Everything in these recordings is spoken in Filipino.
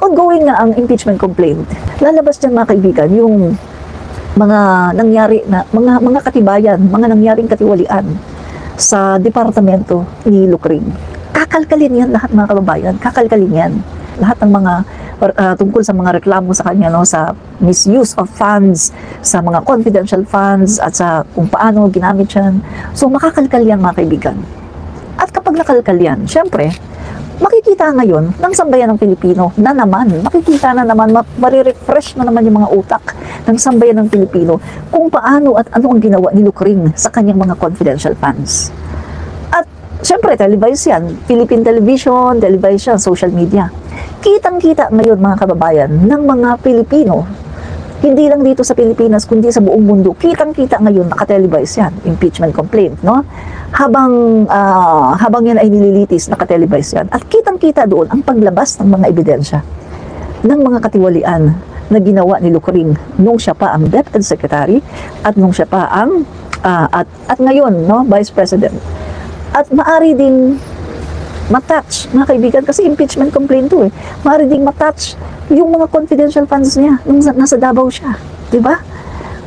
ongoing nga ang impeachment complaint, lalabas dyan mga kaibigan yung mga nangyari na, mga katibayan, mga nangyaring katiwalian sa departamento ni Lucring. Kakalkalin yan lahat mga kababayan, kakalkalin yan. Lahat ng mga tungkol sa mga reklamo sa kanya, no, sa misuse of funds, sa mga confidential funds, at sa kung paano ginamit yan. So makakalkal yan mga kaibigan. At kapag nakalkal yan, syempre, makikita ngayon ng sambayan ng Pilipino na naman, makikita na naman, marirefresh na naman yung mga utak ng sambayan ng Pilipino kung paano at ano ang ginawa ni Lucring sa kanyang mga confidential funds. At syempre, televised yan, Philippine television, televised yan, social media. Kitang-kita ngayon mga kababayan ng mga Pilipino, hindi lang dito sa Pilipinas kundi sa buong mundo, kitang-kita ngayon nakatelevised yan, impeachment complaint, no? Habang yan ay nililitis, nakatelevised yan. At kitang-kita doon ang paglabas ng mga ebidensya ng mga katiwalian na ginawa ni Lucring nung siya pa ang Deputy Secretary at nung siya pa ang at ngayon, no, Vice President. At maari ding matouch, mga kaibigan, kasi impeachment complaint to eh. Maari ding matouch yung mga confidential funds niya nung nasa Davao siya, di ba?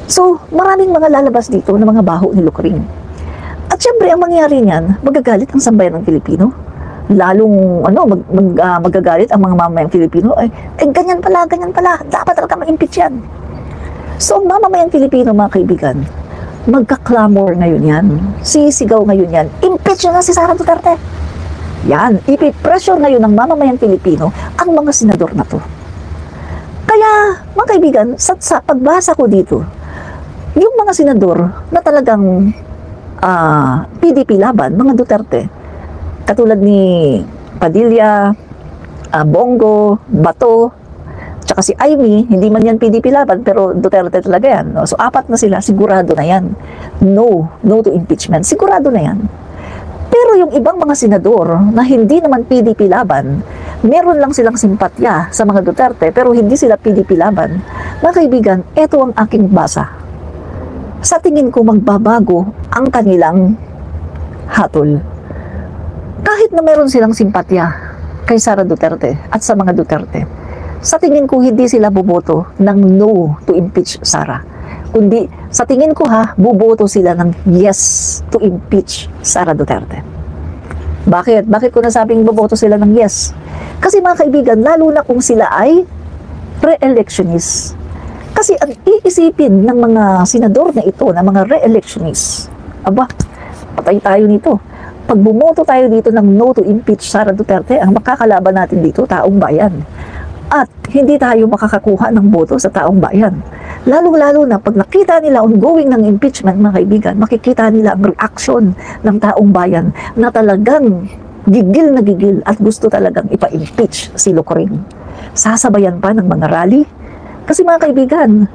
So, maraming mga lalabas dito na mga baho ni Lucring. At syempre, ang mangyari niyan, magagalit ang sambayan ng Pilipino. Lalong, magagalit ang mga mamamayang Pilipino. Ganyan pala, dapat talaga ma-impeach yan. So, ang mamamayang Pilipino, mga kaibigan, magka-clamor ngayon yan. Sisigaw ngayon yan. Impeach na si Sara Duterte. Yan, ipipressure ngayon ng mamamayang Pilipino ang mga senador na to. Kaya, mga kaibigan, sa pagbasa ko dito, yung mga senador na talagang PDP laban, mga Duterte, katulad ni Padilla, Bongo, Bato, tsaka si Amy, hindi man yan PDP laban, pero Duterte talaga yan. No? So, 4 na sila, sigurado na yan. No to impeachment, sigurado na yan. Pero yung ibang mga senador na hindi naman PDP laban, meron lang silang simpatya sa mga Duterte, pero hindi sila PDP laban. Mga kaibigan, ito ang aking basa. Sa tingin ko, magbabago ang kanilang hatol. Kahit na meron silang simpatya kay Sara Duterte at sa mga Duterte, sa tingin ko, hindi sila boboto ng no to impeach Sara. Kundi, sa tingin ko buboto sila ng yes to impeach Sara Duterte. Bakit? Bakit ko nasabing boboto sila ng yes? Kasi mga kaibigan, lalo na kung sila ay re-electionist. Kasi ang iisipin ng mga senador na ito, na mga re-electionist, aba, patay tayo nito. Pag bumoto tayo dito ng no to impeach Sara Duterte, ang makakalaban natin dito, taong bayan. At hindi tayo makakakuha ng boto sa taong bayan. Lalo-lalo na pag nakita nila ongoing ng impeachment, mga kaibigan, makikita nila ang reaction ng taong bayan na talagang gigil na gigil at gusto talagang ipa-impeach si Lucring. Sasabayan pa ng mga rally. Kasi mga kaibigan,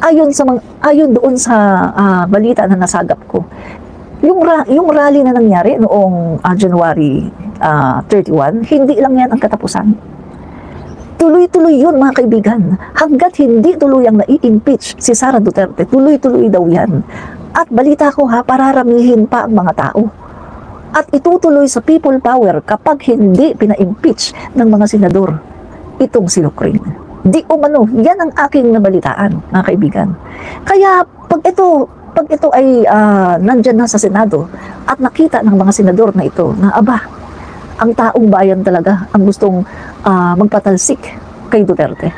ayon doon sa balita na nasagap ko, yung rally na nangyari noong January 31, hindi lang yan ang katapusan. Tuloy-tuloy yun mga kaibigan. Hanggat hindi tuluyang nai-impeach si Sara Duterte, tuloy-tuloy daw yan. At balita ko pararamihin pa ang mga tao. At itutuloy sa people power kapag hindi pina-impeach ng mga senador itong si Lucring. Di umano, yan ang aking nabalitaan mga kaibigan. Kaya pag ito ay nandyan na sa Senado at nakita ng mga senador na ito na ang taong bayan talaga ang gustong magpatalsik kay Duterte,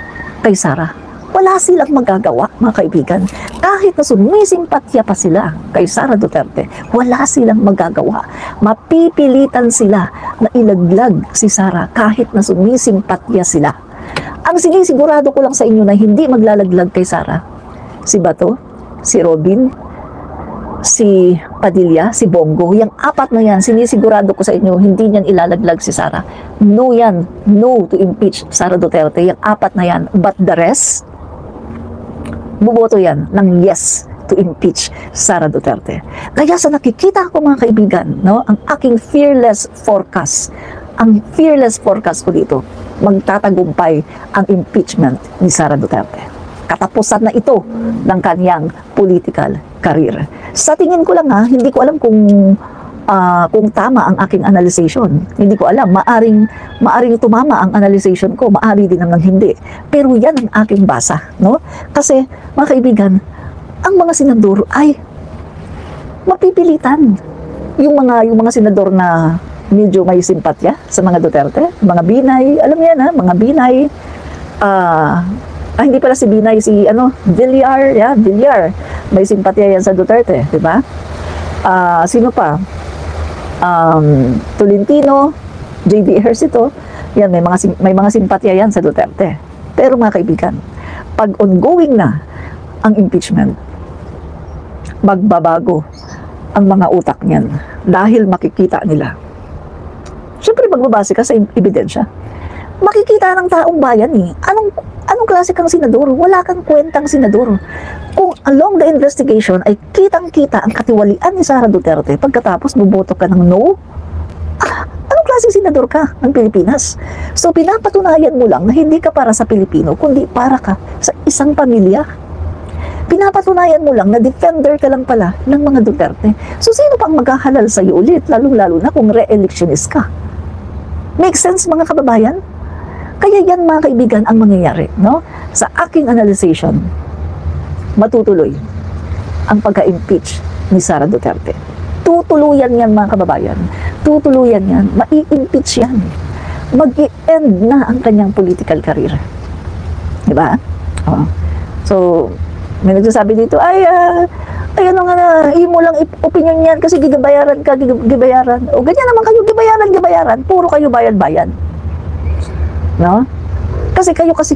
kay Sara. Wala silang magagawa, mga kaibigan. Kahit na sumisimpatya pa sila kay Sara Duterte, wala silang magagawa. Mapipilitan sila na ilaglag si Sara kahit na sumisimpatya sila. Ang sigurado ko lang sa inyo na hindi maglalaglag kay Sara, si Bato, si Robin, si Padilla, si Bongo, yung 4 na yan, sinisigurado ko sa inyo, hindi niyan ilalaglag si Sara. No yan, no to impeach Sara Duterte, yung 4 na yan. But the rest, buboto yan ng yes to impeach Sara Duterte. Kaya sa nakikita ko mga kaibigan, no, ang aking fearless forecast ko dito, magtatagumpay ang impeachment ni Sara Duterte. Katapusan na ito ng kanyang political career. Sa tingin ko lang hindi ko alam kung kung tama ang aking analyzation. Hindi ko alam, maaring tumama ang analyzation ko, maari din namang hindi. Pero yan ang aking basa, no? Kasi, mga kaibigan, ang mga senador ay mapipilitan. Yung mga senador na medyo may simpatya sa mga Duterte, mga Binay, alam niyo yan ha, mga Binay, hindi pala si Binay, si Villar, Villar, may simpatya yan sa Duterte, di ba? Sino pa? Tolentino, J.B. Ejercito, yan, may mga simpatya yan sa Duterte. Pero mga kaibigan, pag ongoing na ang impeachment, magbabago ang mga utak niyan dahil makikita nila. Siyempre, magbabase ka sa ebidensya. Makikita ng taong bayan anong klase kang senador? Wala kang kwentang senador. Kung along the investigation ay kitang-kita ang katiwalian ni Sara Duterte, pagkatapos buboto ka ng no, anong klase senador ka ng Pilipinas? So, pinapatunayan mo lang na hindi ka para sa Pilipino, kundi para ka sa isang pamilya. Pinapatunayan mo lang na defender ka lang pala ng mga Duterte. So, sino pang maghahalal sa'yo ulit, lalong-lalo na kung re-electionist ka? Make sense, mga kababayan? Kaya yan, mga kaibigan, ang mangyayari, no? Sa aking analyzation, matutuloy ang pagka-impeach ni Sara Duterte. Tutuluyan yan, mga kababayan. Tutuluyan yan. Mai-impeach yan. Mag-i-end na ang kanyang political career. Diba? So, may nagsasabi dito, ano nga, imo lang opinion yan kasi gigabayaran ka, gibayaran. O ganyan naman kayo, gibayaran. Puro kayo bayad-bayad. No? Kasi kayo kasi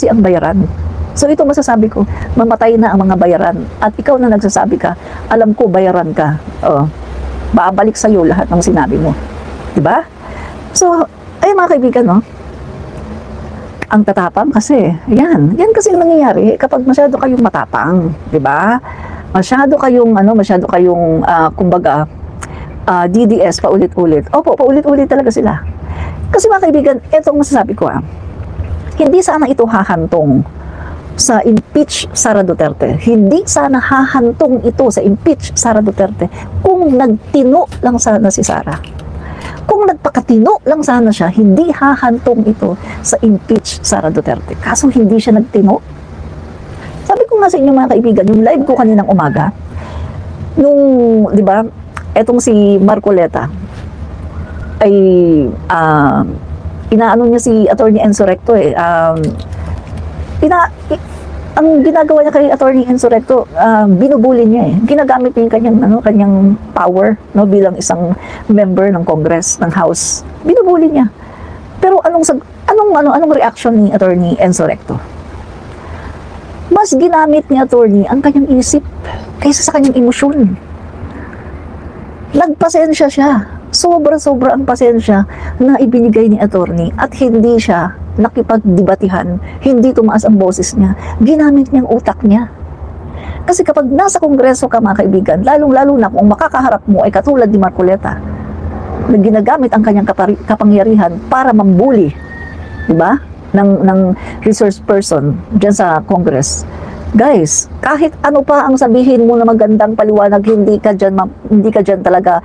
ang bayaran. So ito masasabi ko, mamatay na ang mga bayaran. At ikaw na nagsasabi ka, alam ko bayaran ka. Babalik sa iyo lahat ng sinabi mo. 'Di ba? So, ay mga kaibigan, no? Ang tatapang kasi, yan kasi ang nangyayari kapag masyado kayong matapang, 'di ba? Masyado kayong kumbaga DDS paulit-ulit. Opo, paulit-ulit talaga sila. Kasi mga kaibigan, etong masasabi ko hindi sana ito hahantong sa impeach Sara Duterte. Hindi sana hahantong ito sa impeach Sara Duterte kung nagtino lang sana si Sara. Kung nagpakatino lang sana siya, hindi hahantong ito sa impeach Sara Duterte. Kaso hindi siya nagtino. Sabi ko nga sa inyo mga kaibigan, yung live ko kaninang umaga, di ba, etong si Marcoleta, ay inaano niya si Attorney Enzo Recto ang ginagawa niya kay Attorney Enzo Recto, binubuli niya ginagamit niya yung kanyang power, no, bilang isang member ng Congress, ng House. Binubuli niya. Pero anong reaction ni Attorney Enzo Recto? Mas ginamit ni Attorney ang kanyang isip kaysa sa kanyang emosyon. Nagpasensya siya. Sobra-sobra ang pasensya na ibinigay ni attorney at hindi siya nakipagdebatihan, hindi tumaas ang boses niya, ginamit niyang utak niya. Kasi kapag nasa kongreso ka mga kaibigan, lalong-lalo na kung makakaharap mo ay katulad ni Marcoleta, na ginagamit ang kanyang kapangyarihan para mambuli, di ba, ng resource person dyan sa Congress. Guys, kahit ano pa ang sabihin mo na magandang paliwanag, hindi ka dyan talaga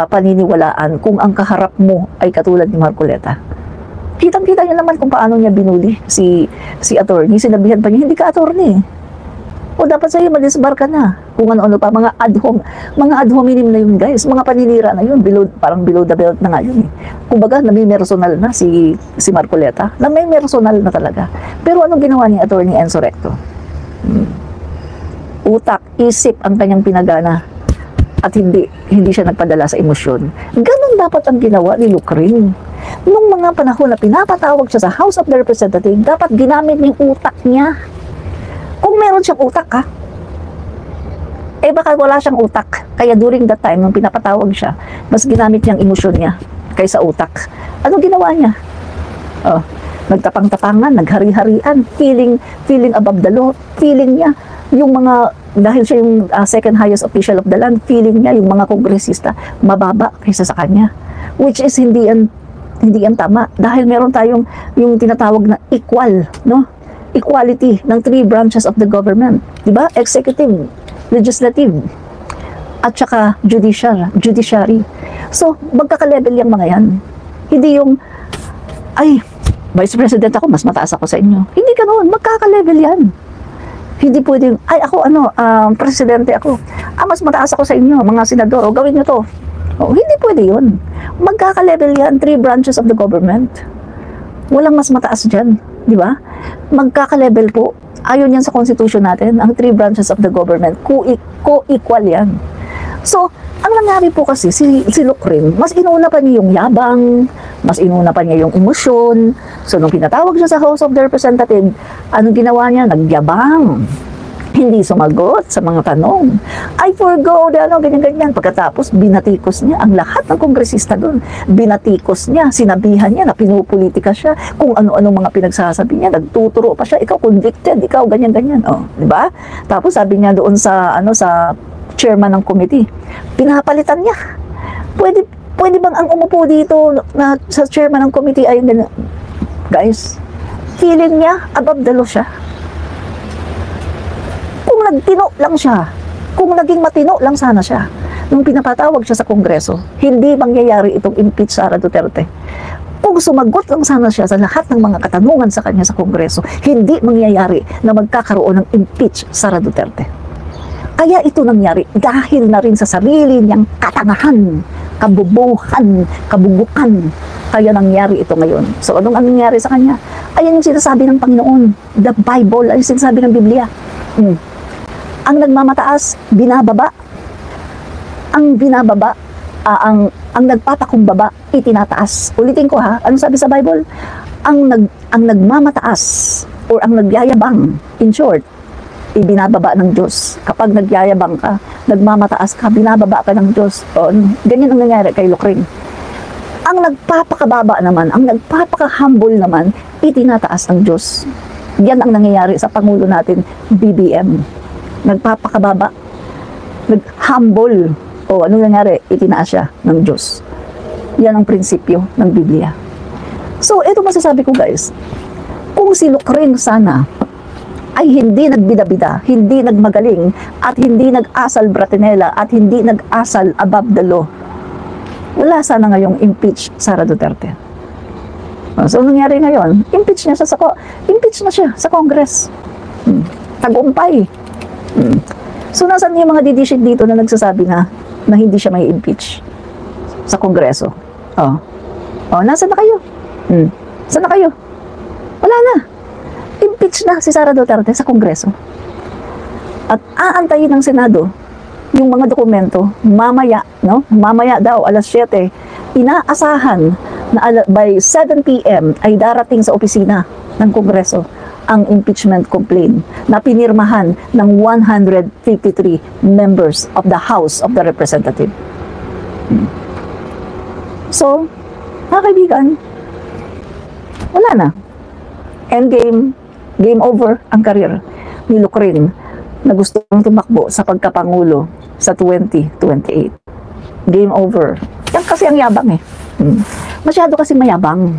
paniniwalaan kung ang kaharap mo ay katulad ni Marcoleta. Kitang-kita niyo naman kung paano niya binuli si attorney. Sinabihan pa niya, hindi ka attorney. O dapat sa'yo, madisbar ka na. Kung ano-ano pa, mga ad hominem na yun, guys. Mga paninira na yun. Parang below the belt na nga yun. Kumbaga, nami-personal na si Marcoleta. Nami-personal na talaga. Pero anong ginawa ni Attorney Enzo Recto? Utak, isip ang kanyang pinagana. At hindi siya nagpadala sa emosyon. Ganon dapat ang ginawa ni Lucrin. Nung mga panahon na pinapatawag siya sa House of the Representatives, dapat ginamit niya yung utak niya. Kung meron siyang utak, baka wala siyang utak. Kaya during that time, nung pinapatawag siya, mas ginamit niyang emosyon niya kaysa utak. Ano ginawa niya? Nagtapang-tapangan, naghari-harian, feeling above the law, feeling niya yung mga, dahil siya yung second highest official of the land, feeling niya yung mga kongresista mababa kaysa sa kanya. Which is hindi yan tama. Dahil meron tayong yung tinatawag na equal, no? Equality ng 3 branches of the government. Diba? Executive, legislative, at saka judiciary. So, magkaka-level yung mga yan. Hindi yung, ay, Vice President ako, mas mataas ako sa inyo. Hindi ganoon, magkaka-level yan. Hindi pwedeng, ay ako, presidente ako. Mas mataas ako sa inyo, mga senador, o gawin nyo to. Hindi pwede yun. Magkaka-level yan, 3 branches of the government. Walang mas mataas dyan, di ba? Magkaka-level po. Ayon yan sa constitution natin, ang 3 branches of the government, co-equal yan. So, ang nangyari po kasi, si Lucrin, mas inuna pa niya yung yabang, mas inuna pa niya yung emosyon. So, nung pinatawag siya sa House of the Representatives, anong ginawa niya? Nagyabang. Hindi sumagot sa mga tanong. I forgo, ganyan-ganyan. Pagkatapos, binatikos niya ang lahat ng kongresista doon. Binatikos niya, sinabihan niya na pinupolitika siya. Kung ano-ano mga pinagsasabi niya, nagtuturo pa siya, ikaw convicted, ikaw ganyan-ganyan. Di ba? Tapos sabi niya doon sa chairman ng committee, pinapalitan niya. Pwede bang ang umupo dito na sa chairman ng committee ay ganyan? Guys, feeling niya above the law siya. Kung nagtino lang siya, kung naging matino lang sana siya, nung pinapatawag siya sa Kongreso, hindi mangyayari itong impeach Sara Duterte. Kung sumagot lang sana siya sa lahat ng mga katanungan sa kanya sa Kongreso, hindi mangyayari na magkakaroon ng impeach Sara Duterte. Kaya ito nangyari dahil na rin sa sarili niyang katangahan, kabubuhan, kabugukan. Kaya nangyari ito ngayon. So anong nangyari sa kanya? Ayan yung sinasabi ng Panginoon. The Bible, ay sinasabi ng Biblia. Ang nagmamataas, binababa. Ang binababa, ang nagpapakumbaba, itinataas. Ulitin ko ha, ano sabi sa Bible? Ang nagmamataas or ang nagyayabang, in short, ibinababa ng Diyos. Kapag nagyayabang ka, nagmamataas ka, binababa ka ng Diyos. Ganyan ang nangyari kay Lucrin. Ang nagpapakababa naman, ang nagpapaka-humble naman, itinataas ng Diyos. Yan ang nangyayari sa Pangulo natin, BBM. Nagpapakababa, nag-humble. Anong nangyari? Itinaas siya ng Diyos. Yan ang prinsipyo ng Biblia. So, ito masasabi ko guys, kung si Lucrin sana ay hindi nagbida-bida, hindi nagmagaling, at hindi nag-asal bratinela, at hindi nag-asal above the law, wala sana ngayong impeach Sara Duterte. So, nangyari ngayon, impeach na siya sa Congress. Tagumpay. So, nasan yung mga didishit dito na nagsasabi na hindi siya may impeach sa Kongreso? Nasaan na kayo? Saan na kayo? Wala na. Impeach na si Sara Duterte sa Kongreso. At aantayin ng Senado yung mga dokumento mamaya daw alas 7, inaasahan na by 7 p.m. ay darating sa opisina ng Kongreso ang impeachment complaint na pinirmahan ng 153 members of the House of the Representatives. So, mga kaibigan, wala na. Endgame. Game over ang karir ni Lucrin na gusto nang tumakbo sa pagkapangulo sa 2028. Game over. Yan kasi ang yabang Masyado kasi mayabang.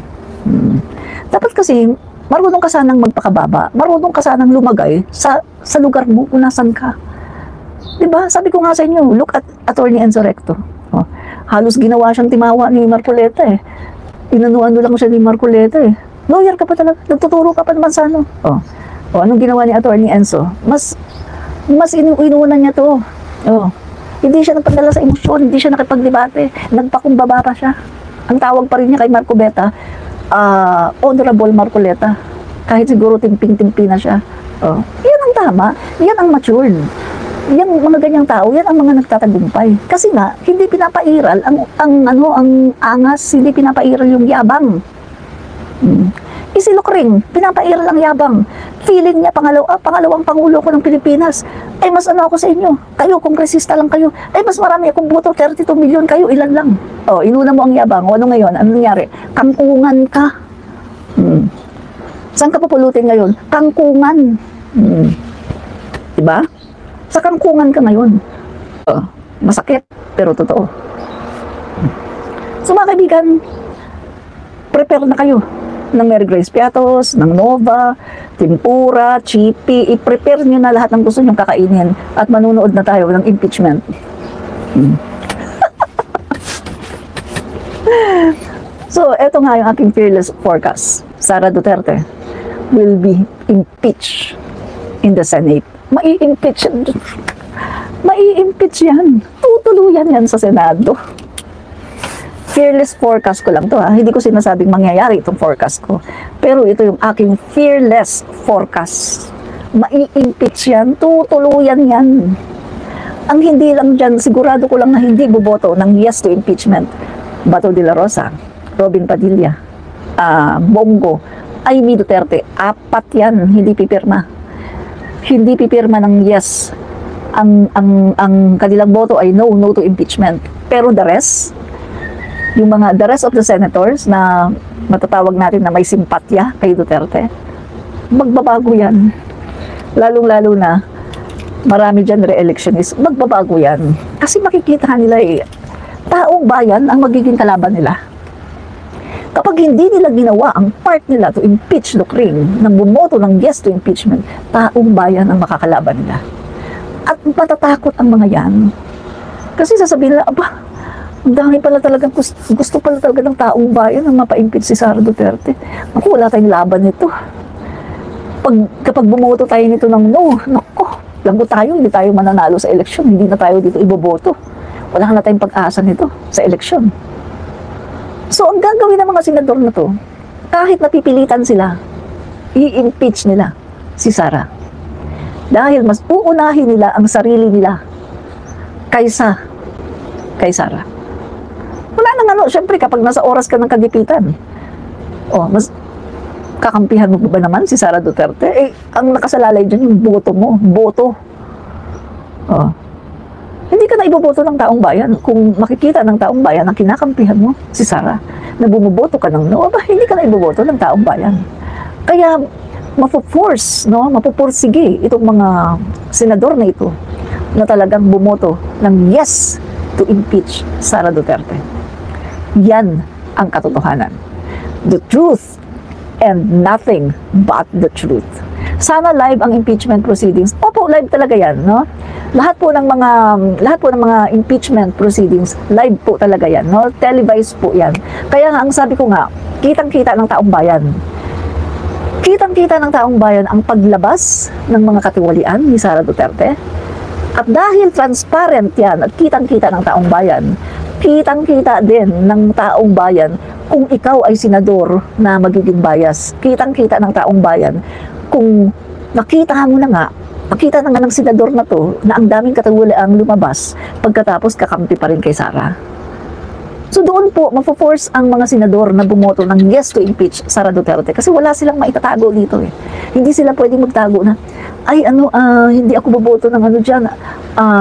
Dapat kasi marunong ka sanang magpakababa. Marunong ka sanang lumagay sa lugar mo kung nasan ka. Diba? Sabi ko nga sa inyo, look at Attorney Enzo Recto. Halos ginawa siyang timawa ni Marcoleta Inanuano lang siya ni Marcoleta Lawyer ka pa talaga, nagtuturo ka pa naman sa anong ginawa ni Attorney Enzo? Mas inuunan niya to. Hindi siya nagpadala sa emosyon, hindi siya nakipagdebate, nagpakumbaba pa siya. Ang tawag pa rin niya kay Marcoleta, Honorable Marcoleta. Kahit siguro timping-timpi na siya. Yan ang tama, yan ang matured. Yan mga ganyang tao, yan ang mga nagtatagumpay. Kasi nga, hindi pinapairal ang angas, hindi pinapairal yung yabang. Si Lucrin, pinapairal ang yabang. Feeling niya, pangalawang pangulo ko ng Pilipinas. Ay, mas ako sa inyo. Kayo, kongresista lang kayo. Ay, mas marami akong boto, 32 million. Kayo, ilan lang. Inuna mo ang yabang. Ano ngayon? Ano nangyari? Kangkungan ka. Saan ka papulutin ngayon? Kangkungan. Diba? Sa kangkungan ka ngayon. Masakit, pero totoo. So, mga kaibigan, prepare na kayo ng Mary Grace Piatos, ng Nova, Tempura, Chippy. I-prepare nyo na lahat ng gusto nyong kakainin at manunood na tayo ng impeachment. So, eto nga yung aking fearless forecast. Sara Duterte will be impeached in the Senate. Mai-impeach yan. Mai-impeach yan. Tutuluyan yan sa Senado. Fearless forecast ko lang to ha. Hindi ko sinasabing mangyayari itong forecast ko. Pero ito yung aking fearless forecast. Mai-impeach yan. Tutuluyan yan. Ang hindi lang dyan, sigurado ko lang na hindi boboto ng yes to impeachment. Bato de la Rosa, Robin Padilla, Bongo, Amy Duterte, 4 yan, hindi pipirma. Hindi pipirma ng yes. Ang kanilang boto ay no to impeachment. Pero the rest of the senators na matatawag natin na may simpatya kay Duterte, magbabago yan. Lalong-lalo na, marami dyan re-electionist, magbabago yan. Kasi makikita nila taong bayan ang magiging kalaban nila. Kapag hindi nila ginawa ang part nila to impeach Lucring, nang bumoto ng yes to impeachment, taong bayan ang makakalaban nila. At matatakot ang mga yan. Kasi sasabihin nila, aba, ang dami pala talagang gusto pala talaga ng taong bayan ang mapa-impeach si Sara Duterte. Naku, wala tayong laban nito. Kapag bumoto tayo nito ng no, naku, lagot tayo, hindi tayo mananalo sa eleksyon, hindi na tayo dito iboboto. Wala na tayong pag-asa nito sa eleksyon. So, ang gagawin ng mga senador na to, kahit napipilitan sila, i-impeach nila si Sara. Dahil mas uunahin nila ang sarili nila kaysa kay Sara. Wala nang syempre kapag nasa oras ka ng kagipitan, mas kakampihan mo ba naman si Sara Duterte? Ang nakasalalay dyan yung boto mo. Boto. Hindi ka na iboboto ng taong bayan. Kung makikita ng taong bayan na kinakampihan mo si Sara, na bumuboto ka ng no, hindi ka na iboboto ng taong bayan. Kaya, mapupursige itong mga senador na ito na talagang bumoto ng yes to impeach Sara Duterte. Yan ang katotohanan. The truth and nothing but the truth. Sana live ang impeachment proceedings. Opo, live talaga yan, no? Lahat po ng mga impeachment proceedings, live po talaga yan, no? Televised po yan. Kaya nga, ang sabi ko nga, kitang-kita ng taong bayan. Kitang-kita ng taong bayan ang paglabas ng mga katiwalian ni Sara Duterte. At dahil transparent yan at kitang-kita ng taong bayan, kitang-kita din ng taong bayan kung ikaw ay senador na magiging bias. Kitang-kita ng taong bayan kung nakita mo na nga ng senador na to na ang daming katiwaliang lumabas pagkatapos kakampi pa rin kay Sara. So doon po, mapo-force ang mga senador na bumoto ng yes to impeach Sara Duterte kasi wala silang maitatago dito Hindi sila pwedeng magtago na, hindi ako boboto ng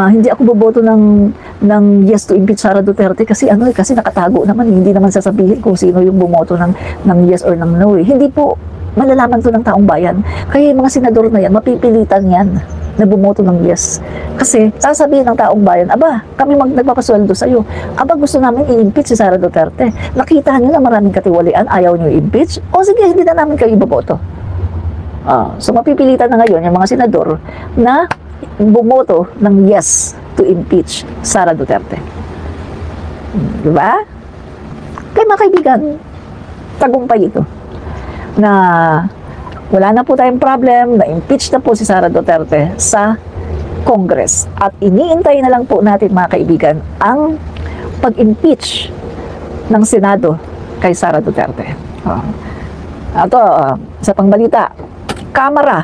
hindi ako boboto ng yes to impeach Sara Duterte kasi kasi nakatago naman, hindi naman sasabihin kung sino yung bumoto ng yes or ng no Hindi po, malalaman to ng taong bayan. Kaya yung mga senador na yan, mapipilitan yan na bumoto ng yes. Kasi sasabihin ng taong bayan, aba, kami nagpapasweldo sa'yo. Aba, gusto namin i-impeach si Sara Duterte. Nakita nyo na maraming katiwalian, ayaw nyo i-impeach? O sige, hindi na namin kayo iboboto. So mapipilitan na ngayon yung mga senador na bumoto ng yes to impeach Sara Duterte. Diba? Kaya mga kaibigan, tagumpay ito na wala na po tayong problem, na-impeach na po si Sara Duterte sa Congress. At iniintay na lang po natin mga kaibigan ang pag-impeach ng Senado kay Sara Duterte. Ito, sa pangbalita, Kamara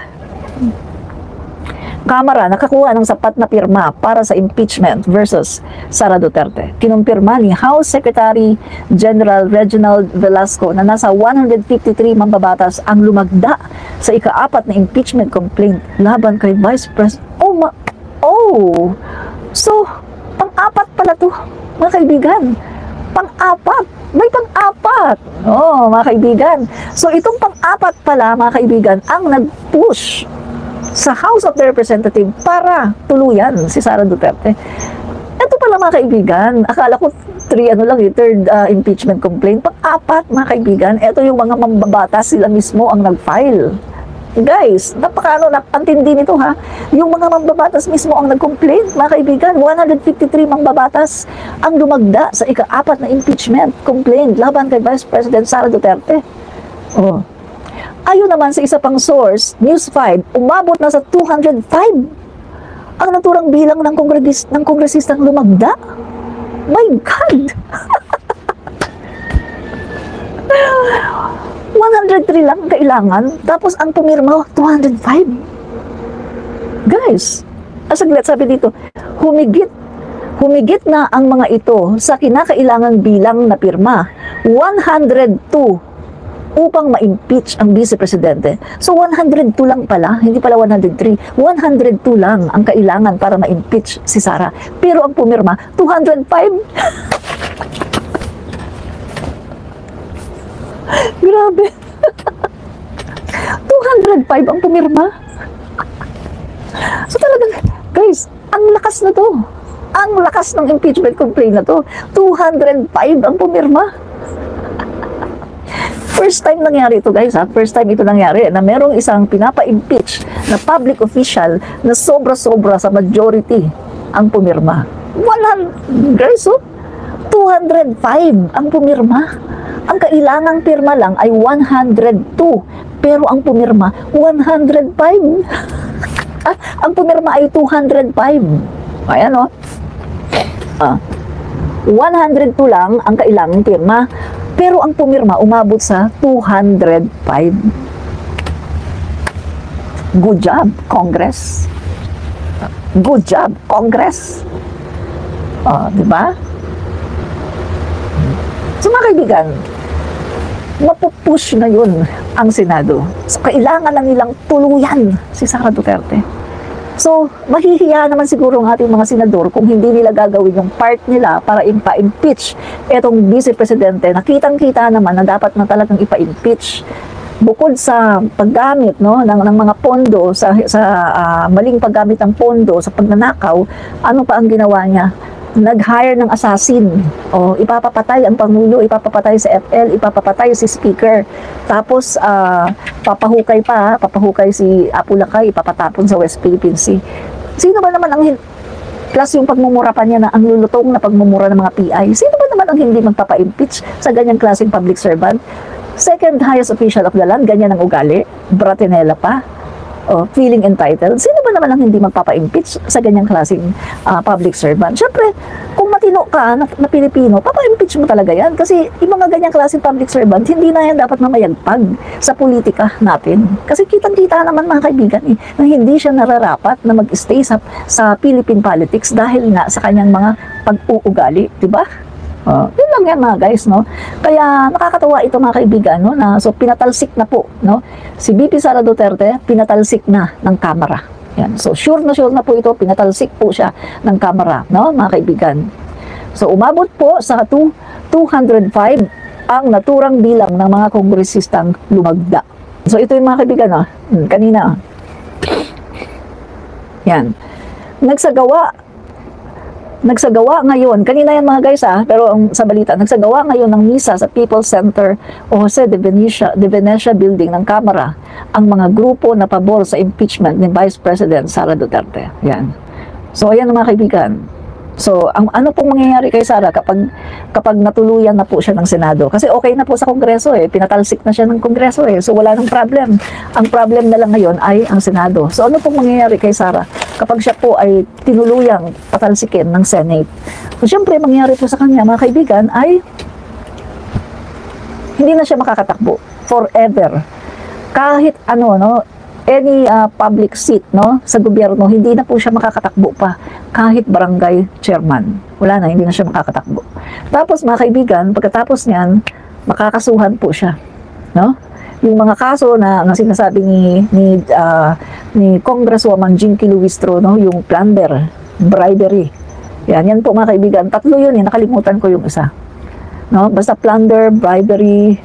nakakuha ng sapat na pirma para sa impeachment versus Sara Duterte. Kinumpirma ni House Secretary General Reginald Velasco na nasa 153 mambabatas ang lumagda sa ika-4 na impeachment complaint laban kay Vice President. So, pang-4 pala to, mga kaibigan. Pang-4. May pang-4. Mga kaibigan. So, itong pang-4 pala, mga kaibigan, ang nag-push sa House of Representatives para tuluyan si Sara Duterte. Ito pala mga kaibigan, akala ko third impeachment complaint. Pang-4 mga kaibigan, ito yung mga mambabatas, sila mismo ang nag-file. Guys, napantindi nito ha. Yung mga mambabatas mismo ang nag-complain, mga kaibigan, 153 mambabatas ang lumagda sa ika-4 na impeachment complaint laban kay Vice President Sara Duterte. Oh. Ayon naman sa isa pang source, News 5, umabot na sa 205 ang naturang bilang ng kongresistang lumagda. My God! 103 lang kailangan, tapos ang pumirma, 205. Guys, saglit, sabi dito, humigit na ang mga ito sa kinakailangang bilang na pirma, 102 upang ma-impeach ang Vice Presidente. So 102 lang pala, hindi pala 103. 102 lang ang kailangan para ma-impeach si Sara. Pero ang pumirma, 205. Grabe. 205 ang pumirma. So talagang, guys, ang lakas na to. Ang lakas ng impeachment complaint na to. 205 ang pumirma. First time nangyari ito, guys, ha? First time ito nangyari na merong isang pinapa-impeach na public official na sobra-sobra sa majority ang pumirma. Guys, 205 ang pumirma. Ang kailangang pirma lang ay 102. Pero ang pumirma, 105. Ang pumirma ay 205. Ayan, o. 102 lang ang kailangang pirma. Pero ang pumirma, umabot sa 205. Good job, Congress. Good job, Congress. Diba? So, mga kaibigan, mapupush na yun ang Senado. So, kailangan lang nilang tuluyan si Sara Duterte. So, mahihiya naman siguro ang ating mga senador kung hindi nila gagawin yung part nila para impa-impeach etong Vice Presidente na kitang-kita naman na dapat na talagang ipa-impeach. Bukod sa paggamit ng mga pondo, sa maling paggamit ng pondo, sa pagnanakaw, ano pa ang ginawa niya? Nag-hire ng assassin. Ipapapatay ang Pangulo, ipapapatay sa FL, ipapapatay si Speaker. Tapos, papahukay si Apu Lakay, ipapatapon sa West Philippine Sea. Sino ba naman ang plus yung pagmumura pa niya na ang lulutong na pagmumura ng mga PI? Sino ba naman ang hindi magpapa-impeach sa ganyang klaseng public servant? Second highest official of the land, ganyan ang ugali, bratinela pa. Feeling entitled. Sino ba naman ang hindi magpapa-impeach sa ganyang klaseng public servant? Siyempre, kung matino ka na Pilipino, papa-impeach mo talaga yan. Kasi yung mga ganyang klaseng public servant, hindi na yan dapat mamayagpag sa politika natin. Kasi kitang-kita naman mga kaibigan na hindi siya nararapat na mag-stay sa Philippine politics dahil nga sa kanyang mga pag-uugali. Diba? Yun lang yan mga guys, no? Kaya nakakatawa ito mga kaibigan, no? So pinatalsik na po, no? Si VP Sara Duterte, pinatalsik na ng Kamara. Yan. So sure na po ito, pinatalsik po siya ng Kamara, no? Mga kaibigan. So umabot po sa 205 ang naturang bilang ng mga kongresistang lumagda. So ito yung mga kaibigan, no? Kanina. Yan. Nagsagawa ngayon, kanina yan mga guys pero sa balita, nagsagawa ngayon ng misa sa People's Center o Jose de Venecia Building ng Kamara ang mga grupo na pabor sa impeachment ni Vice President Sara Duterte. Yan. So ayan mga kaibigan. So ano pong mangyayari kay Sara kapag natuluyan na po siya ng Senado? Kasi okay na po sa Kongreso pinatalsik na siya ng Kongreso so wala nang problem. Ang problem na lang ngayon ay ang Senado. So ano pong mangyayari kay Sara kapag siya po ay tinuluyang patalsikin ng Senate? So syempre mangyayari po sa kanya mga kaibigan ay hindi na siya makakatakbo forever. Kahit any public seat sa gobyerno, hindi na po siya makakatakbo pa kahit barangay chairman. Wala na, hindi na siya makakatakbo. Tapos mga kaibigan, pagkatapos niyan, makakasuhan po siya. Yung mga kaso na sinasabi ni Congresswoman Jinky Luistro, yung plunder, bribery. Yan po mga kaibigan. 3 yun nakalimutan ko yung isa. Basta plunder, bribery,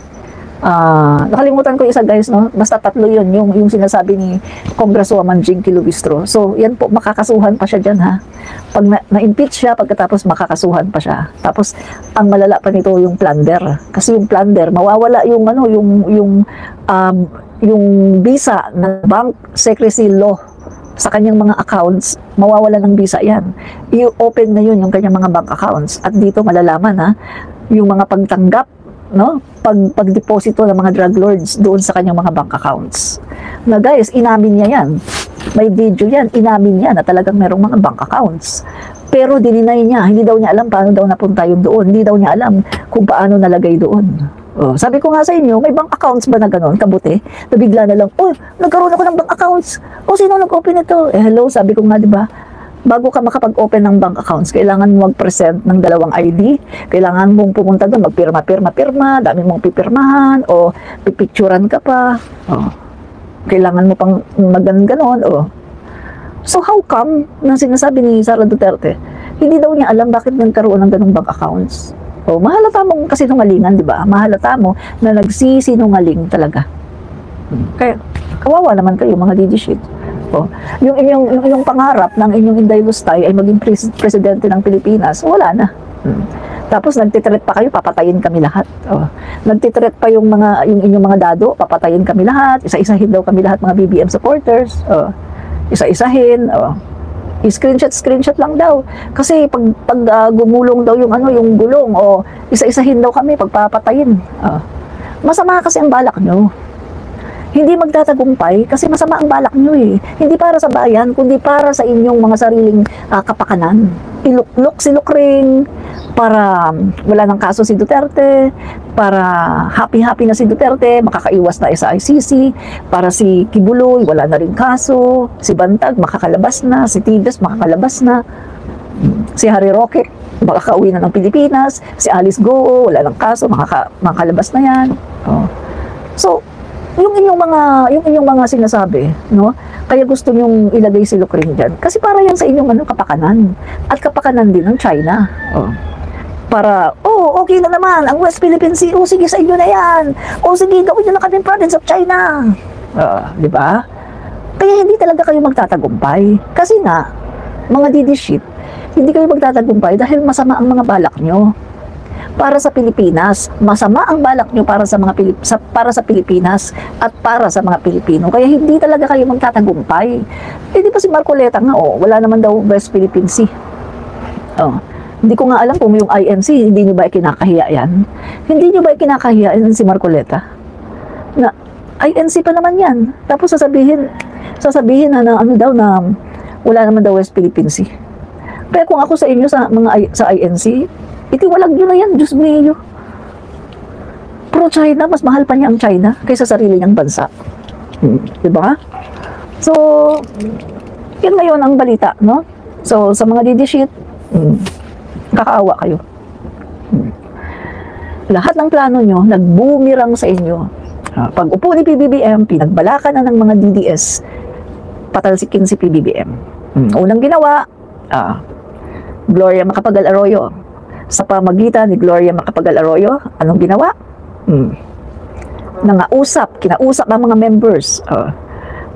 nakalimutan ko isa guys, basta 3 yun yung sinasabi ni Congresswoman Jinky Luistro. So yan po, makakasuhan pa siya dyan pag na-impeach siya, pagkatapos makakasuhan pa siya. Tapos ang malala pa nito yung plunder, kasi yung plunder mawawala yung yung visa ng bank secrecy law sa kanyang mga accounts, mawawala ng visa yan. I-open na yun yung kanyang mga bank accounts. At dito malalaman yung mga pagtanggap, no? Pagdeposito ng mga drug lords doon sa kanyang mga bank accounts. Na guys, inamin niya yan. May video yan, inamin niya na talagang merong mga bank accounts. Pero dininay niya, hindi daw niya alam paano daw napunta yung doon. Hindi daw niya alam kung paano nalagay doon. Oh, sabi ko nga sa inyo, may bank accounts ba na gano'n, kabuti? Nabigla na lang, nagkaroon ako ng bank accounts. Sino nag-open ito? Hello, sabi ko nga, di ba? Bago ka makapag-open ng bank accounts, kailangan mo mag-present ng 2 ID. Kailangan mong pumunta doon, magpirma, dami mong pipirmahan, o pipicturan ka pa. Oh. Kailangan mo pang ganon. Oh. So how come, nang sinasabi ni Sara Duterte, hindi daw niya alam bakit nagkaroon ng ganong bank accounts? Oh, mahalata mong kasinungalingan, di ba? Mahalata mo na nagsisinungaling talaga. Kaya, kawawa naman kayo, mga DD shit. Oh, yung inyong pangarap ng inyong Inday Lustay ay maging presidente ng Pilipinas, wala na. Tapos nagtitreat pa kayo, papatayin kami lahat. Oh, nagtitreat pa yung inyong mga dado, papatayin kami lahat, isa-isahin daw kami lahat mga BBM supporters. Oh, isa-isahin. Oh. Screenshot lang daw. Kasi pag gumulong daw yung gulong, o isa-isahin daw kami pagpapatayin. Masama kasi ang balak nyo. Hindi magtatagumpay kasi masama ang balak nyo eh. Hindi para sa bayan, kundi para sa inyong mga sariling kapakanan. Iluklok si Lukring para wala ng kaso si Duterte, para happy-happy na si Duterte, makakaiwas na sa ICC, para si Kibuloy, wala na rin kaso, si Bantag, makakalabas na, si Tigas, makakalabas na, si Harry Roque, makakauwi na ng Pilipinas, si Alice Goo, wala ng kaso, makakalabas na yan. Oh. So, yung inyong mga sinasabi, no? Kaya gusto nyong ilagay si Lukring diyan kasi para yan sa inyong kapakanan at kapakanan din ng China. Oh. Para okay na naman ang West Philippine Sea, sige sa inyo na yan. Sige, gawin nyo na kaming province of China. Di ba? Kaya hindi talaga kayo magtatagumpay. Kasi nga, mga DD shit, hindi kayo magtatagumpay dahil masama ang mga balak nyo. Para sa Pilipinas, masama ang balak nyo para sa Pilipinas at para sa mga Pilipino. Kaya hindi talaga kayo magtatagumpay. Di ba si Marcoleta nga, wala naman daw West Philippine Sea. Hindi ko nga alam kung yung INC, hindi nyo ba ikinakahiya yan? Hindi nyo ba ikinakahiya yan si Marcoleta? Na INC pa naman yan. Tapos sasabihin na na wala naman daw West Philippine Sea. Pero kung ako sa inyo sa INC, itiwalag nyo na yan, Diyos mio. Pro-China, mas mahal pa niya ang China kaysa sarili niyang bansa. Diba? So, yun ngayon ang balita, no? So, sa mga didishit, kakaawa kayo. Lahat ng plano nyo, nagbumirang sa inyo. Pag upo ni PBBM, pinagbalakan na ng mga DDS, patalsikin si PBBM. Unang ginawa, Gloria Macapagal Arroyo. Sa pamagitan ni Gloria Macapagal Arroyo, anong ginawa? Kinausap ang mga members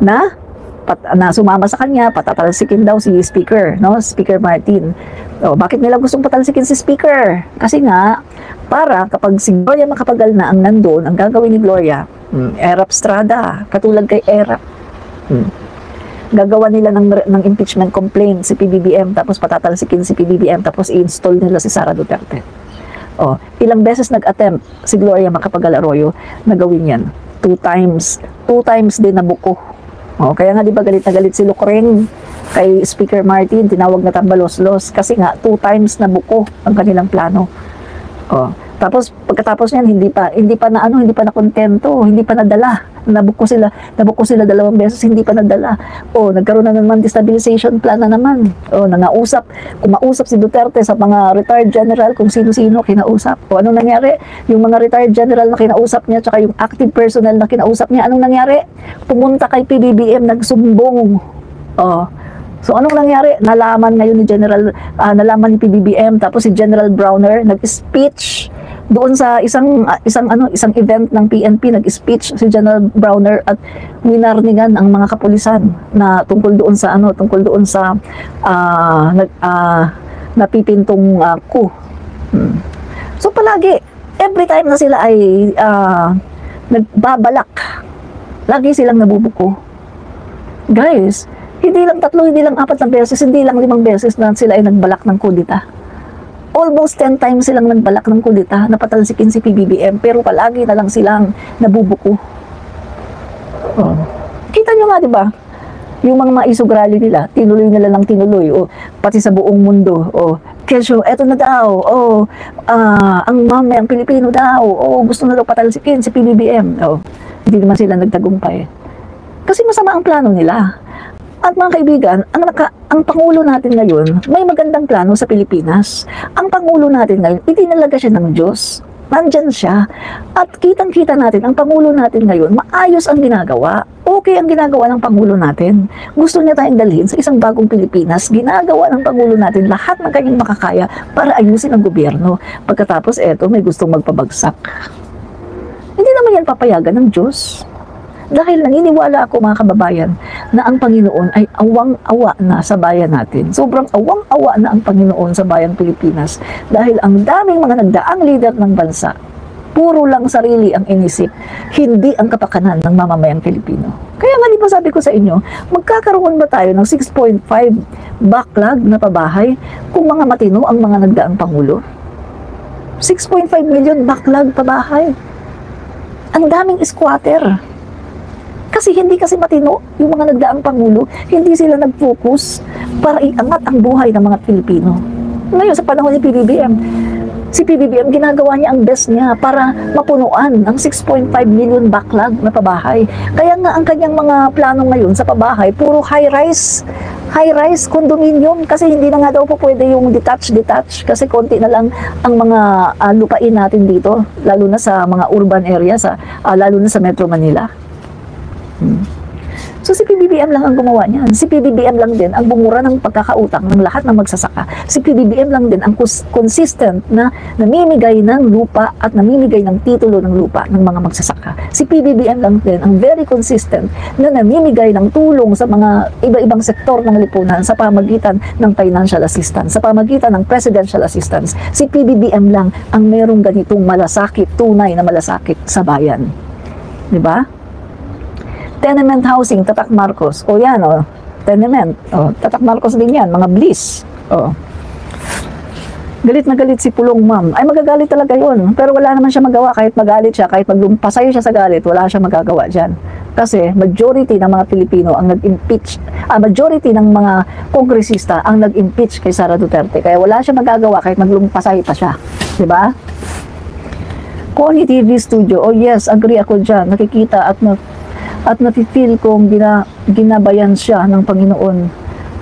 na sumama sa kanya, patatalsikin daw si Speaker, no? Speaker Martin. Bakit nila gustong patalsikin si Speaker? Kasi nga, para kapag si Gloria Macapagal na ang nandun, ang gagawin ni Gloria, Erap Estrada, katulad kay Erap. Gagawa nila ng impeachment complaint si PBBM, tapos patatalsikin si PBBM, tapos i-install nila si Sara Duterte. Ilang beses nag-attempt si Gloria Macapagal Arroyo na gawin yan. 2 times. 2 times din nabuko. Kaya nga di ba galit na galit si Lukring kay Speaker Martin, tinawag na tambalos-los kasi nga 2 times nabuko ang kanilang plano. Tapos pagkatapos niyan hindi pa na kontento, hindi pa nadala. Nabuko sila 2 beses, hindi pa nadala. Nagkaroon na naman destabilization plan na naman. Kumausap si Duterte sa mga retired general kung sino-sino kinausap. Anong nangyari? Yung mga retired general na kinausap niya tsaka yung active personnel na kinausap niya, anong nangyari? Pumunta kay PBBM, nagsumbong. So anong nangyari? Nalaman ni PBBM, tapos si General Browner nag-speech doon sa isang event ng PNP, nag-speech si General Browner at winarningan ang mga kapulisan na tungkol doon sa napipintong coup. So palagi, every time na sila ay nagbabalak Lagi silang nabubuko. Guys, hindi lang 3, hindi lang 4 na beses, hindi lang 5 beses na sila ay nagbalak ng kudita. Almost 10 times silang nagbalak ng kudita na patalsikin si PBBM, pero palagi na lang silang nabubuko. Oh. Kita nyo nga, di ba? Yung mga maisog rally nila, tinuloy nila lang tinuloy, o pati sa buong mundo, o kesyo, eto na daw, o ang mamayang Pilipino daw, o gusto na daw patalsikin si PBBM. O, hindi naman sila nagtagumpay. Kasi masama ang plano nila. At mga kaibigan, ang Pangulo natin ngayon, may magandang plano sa Pilipinas. Ang Pangulo natin ngayon, itinalaga siya ng Diyos. Nandyan siya. At kitang-kita natin, ang Pangulo natin ngayon, maayos ang ginagawa. Okay ang ginagawa ng Pangulo natin. Gusto niya tayong dalhin sa isang bagong Pilipinas. Ginagawa ng Pangulo natin lahat ng kanyang makakaya para ayusin ang gobyerno. Pagkatapos, eto, may gustong magpabagsak. Hindi naman yan papayagan ng Diyos. Dahil naniniwala ako mga kababayan na ang Panginoon ay awang-awa na sa bayan natin. Sobrang awang-awa na ang Panginoon sa bayang Pilipinas dahil ang daming mga nagdaang leader ng bansa, puro lang sarili ang inisip, hindi ang kapakanan ng mamamayang Pilipino. Kaya nga di ba sabi ko sa inyo, magkakaroon ba tayo ng 6.5 backlog na pabahay kung mga matino ang mga nagdaang Pangulo? 6.5 million backlog pabahay. Ang daming squatter. Kasi hindi kasi matino yung mga nagdaang Pangulo, hindi sila nag-focus para iangat ang buhay ng mga Pilipino. Ngayon, sa panahon ni PBBM, si PBBM, ginagawa niya ang best niya para mapunuan ang 6.5 million backlog na pabahay. Kaya nga ang kanyang mga plano ngayon sa pabahay, puro high-rise condominium kasi hindi na nga daw po pwede yung detached kasi konti na lang ang mga lupain natin dito, lalo na sa mga urban areas, lalo na sa Metro Manila. So si PBBM lang ang gumawa niyan. Si PBBM lang din ang bumura ng pagkakautang ng lahat ng magsasaka. Si PBBM lang din ang consistent na namimigay ng lupa at namimigay ng titulo ng lupa ng mga magsasaka. Si PBBM lang din ang very consistent na namimigay ng tulong sa mga iba-ibang sektor ng lipunan sa pamagitan ng financial assistance, sa pamagitan ng presidential assistance. Si PBBM lang ang merong ganitong malasakit, tunay na malasakit sa bayan. Diba? Tenement housing, Tatak Marcos. O yan, o. Tenement. O, Tatak Marcos din yan. Mga bliss. O. Galit na galit si Pulong Ma'am. Ay, magagalit talaga yun. Pero wala naman siya magawa. Kahit magalit siya, kahit maglumpasayo siya sa galit, wala siya magagawa dyan. Kasi majority ng mga Pilipino ang nag-impeach, majority ng mga kongresista ang nag-impeach kay Sara Duterte. Kaya wala siya magagawa kahit maglumpasayo pa siya. Diba? Connie TV Studio. Oh yes, agree ako dyan. Nakikita at nafe-feel kong ginabayan siya ng Panginoon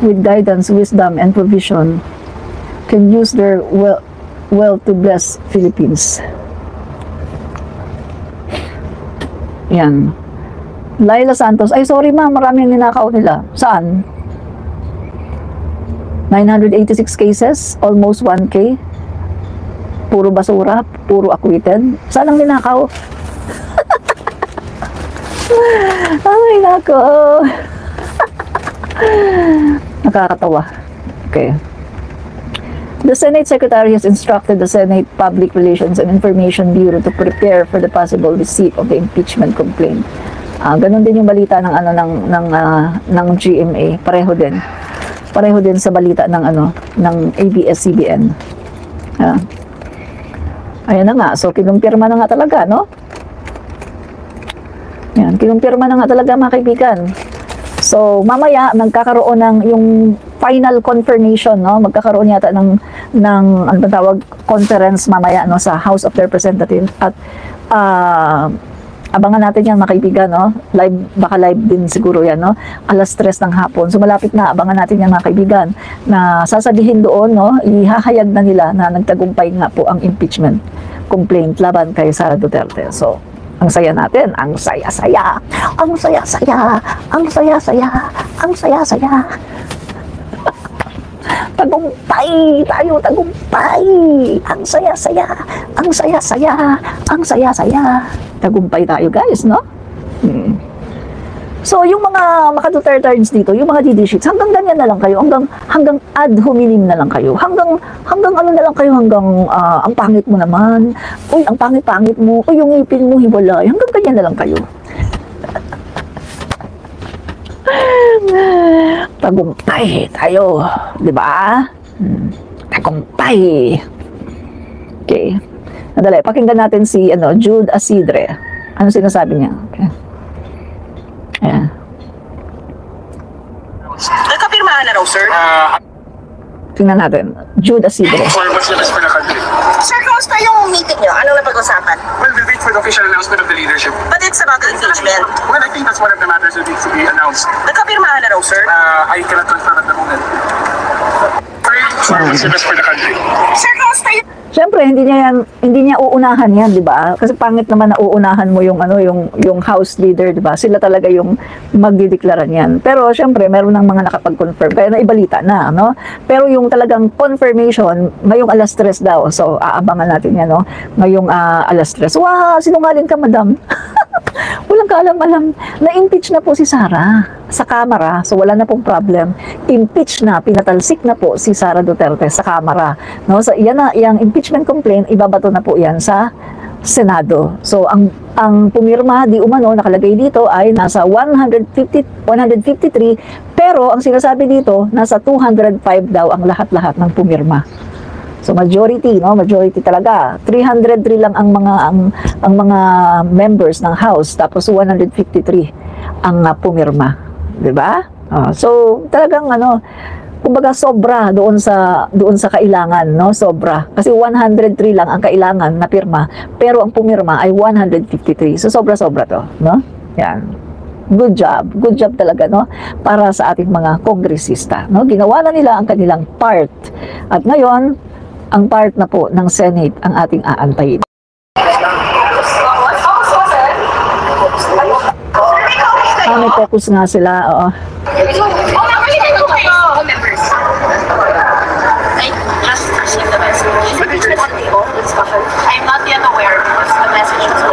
with guidance, wisdom, and provision can use their well to bless Philippines. Yan. Laila Santos, ay sorry ma'am, marami ang ninakaw nila. Saan? 986 cases, almost 1K. Puro basura, puro acquitted. Saan ang ninakaw? Ay, nako. Nakakatawa. Okay. The Senate Secretary has instructed the Senate Public Relations and Information Bureau to prepare for the possible receipt of the impeachment complaint. Ganon din yung balita ng ng GMA. Pareho din. Pareho din sa balita ng ng ABS-CBN. Ayan na nga. So kinumpirma na nga talaga, no? Yan, kinumpirma na nga talaga mga kaibigan. So, mamaya, nagkakaroon ng yung final confirmation, no? Magkakaroon yata ng ano ba tawag, conference mamaya, no? Sa House of Representatives. At, abangan natin yan mga kaibigan, no? Live, baka live din siguro yan, no? 3:00 ng hapon. So, malapit na, abangan natin yan mga kaibigan, na sasabihin doon, no? Ihahayag na nila na nagtagumpay nga po ang impeachment complaint laban kay Sara Duterte. So, ang saya natin, ang saya-saya, ang saya-saya, ang saya-saya, ang saya-saya. Tagumpay, tayo tagumpay, ang saya-saya, ang saya-saya, ang saya-saya. Tagumpay tayo guys, no? So, yung mga makadutertards dito, yung mga DD sheets, hanggang ganyan na lang kayo, hanggang ad hominem na lang kayo, hanggang ano na lang kayo, hanggang ang pangit mo naman, uy, ang pangit-pangit mo, uy, yung ngipin mo hiwalay, hanggang ganyan na lang kayo. tagumpay tayo, di ba? Tagumpay. Okay. Nadali, pakinggan natin si Jude Asidre. Ano sinasabi niya? Okay. Ayan. Nagkapirmahan na raw, sir? Tingnan natin. Jude Asidre. For what's the best for the country? Sir, kamusta yung meeting nyo? Anong napag-usapan? Well, we'll wait for the official announcement of the leadership. But it's about the impeachment. Well, I think that's one of the matters that needs to be announced. Nagkapirmahan na raw, sir? I cannot confirm at the moment. For what's the best for the country? Sir, kamusta yung... Siyempre, hindi niya uunahan yan, di ba? Kasi pangit naman na uunahan mo yung house leader, di ba? Sila talaga yung magdideklara niyan. Pero siyempre, meron ng mga nakapag-confirm. Kaya naibalita na, no? Pero yung talagang confirmation, ngayong alas 3 daw. So, aabangan natin yan, no? Ngayong alas 3. Wow, sinungaling ka, madam. Walang kaalam-alam. Na-impeach na po si Sara sa Kamara. So, wala na pong problem. Impeach na, pinatalsik na po si Sara Duterte sa Kamara. No? So, yan na, yung impeachment complaint, ibabato na po yan sa Senado. So, ang pumirma, di umano, nakalagay dito ay nasa 153, pero ang sinasabi dito, nasa 205 daw ang lahat-lahat ng pumirma. So majority, no, majority talaga. 303 lang ang mga members ng House, tapos 153 ang pumirma, 'di ba? So talagang kumbaga sobra doon sa kailangan, no, sobra. Kasi 103 lang ang kailangan na pirma, pero ang pumirma ay 153. So sobra-sobra 'to, no? Yan. Good job talaga, no, para sa ating mga kongresista, no? Ginawa na nila ang kanilang part. At ngayon, ang part na po ng Senate ang ating aantayin. May focus nga sila, oo. I just received the message. I'm not yet aware because the message was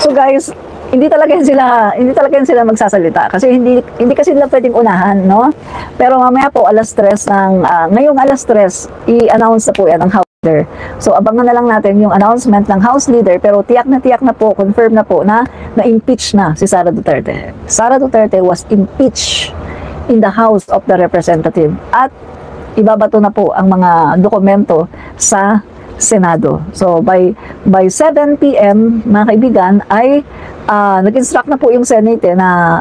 So guys, hindi talaga yan sila magsasalita kasi hindi kasi nila pwedeng unahan, no? Pero mamaya po ngayong alas 3 i-announce na po yan ng House Leader. So abangan na lang natin yung announcement ng House Leader, pero tiyak na po, confirm na po na impeach na si Sara Duterte. Sara Duterte was impeached in the House of the Representative at ibabato na po ang mga dokumento sa Senado. So by 7 PM mga kaibigan ay nag-instruct na po yung Senate na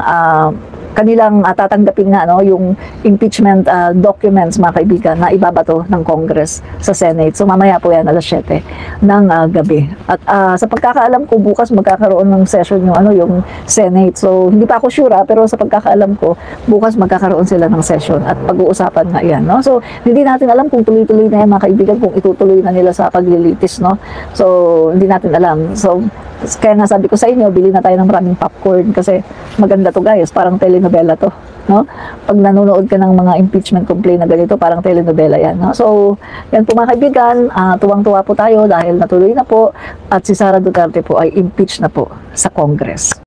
kanilang tatanggapin nga yung impeachment documents mga kaibigan na ibabato ng Congress sa Senate. So mamaya po yan alas 7 ng gabi. At sa pagkakaalam ko bukas magkakaroon ng session yung Senate. So hindi pa ako sure pero sa pagkakaalam ko bukas magkakaroon sila ng session at pag-uusapan nga yan, no? So hindi natin alam kung tuloy-tuloy na yan mga kaibigan, kung itutuloy na nila sa paglilitis, no? So hindi natin alam. So kaya nga sabi ko sa inyo, bili na tayo ng maraming popcorn kasi maganda to guys, parang telenovela to, no? Pag nanonood ka ng mga impeachment complaint na ganito, parang telenovela yan, no? So, yan po mga kaibigan, tuwang-tuwa po tayo dahil natuloy na po at si Sara Duterte po ay impeach na po sa Congress.